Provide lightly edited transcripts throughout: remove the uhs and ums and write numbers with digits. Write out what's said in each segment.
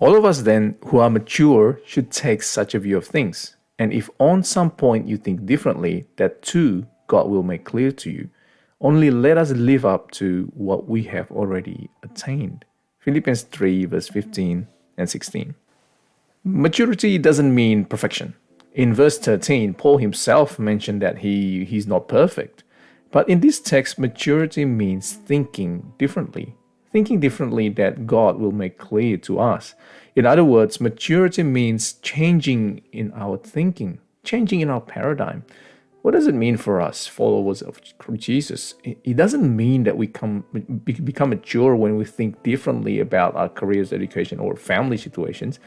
All of us then who are mature should take such a view of things. And if on some point you think differently, that too God will make clear to you. Only let us live up to what we have already attained. Philippians 3, verse 15 and 16. Maturity doesn't mean perfection. In verse 13, Paul himself mentioned that he's not perfect. But in this text, maturity means thinking differently. Thinking differently that God will make clear to us. In other words, maturity means changing in our thinking, changing in our paradigm. What does it mean for us, followers of Jesus? It doesn't mean that we become mature when we think differently about our careers, education, or family situations.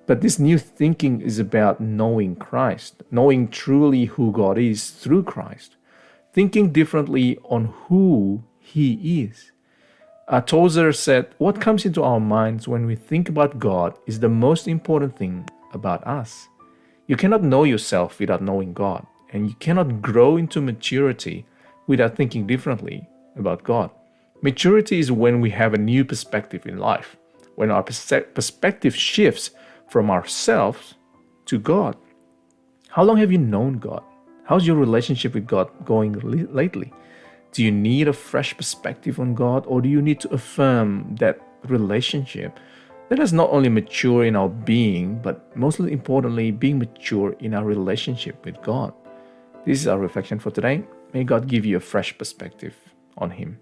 But this new thinking is about knowing Christ, knowing truly who God is through Christ, thinking differently on who He is. Tozer said, "What comes into our minds when we think about God is the most important thing about us. You cannot know yourself without knowing God, and you cannot grow into maturity without thinking differently about God. Maturity is when we have a new perspective in life, when our perspective shifts from ourselves to God. How long have you known God? How's your relationship with God going lately? Do you need a fresh perspective on God, or do you need to affirm that relationship? Let us not only mature in our being, but most importantly, being mature in our relationship with God." This is our reflection for today. May God give you a fresh perspective on Him.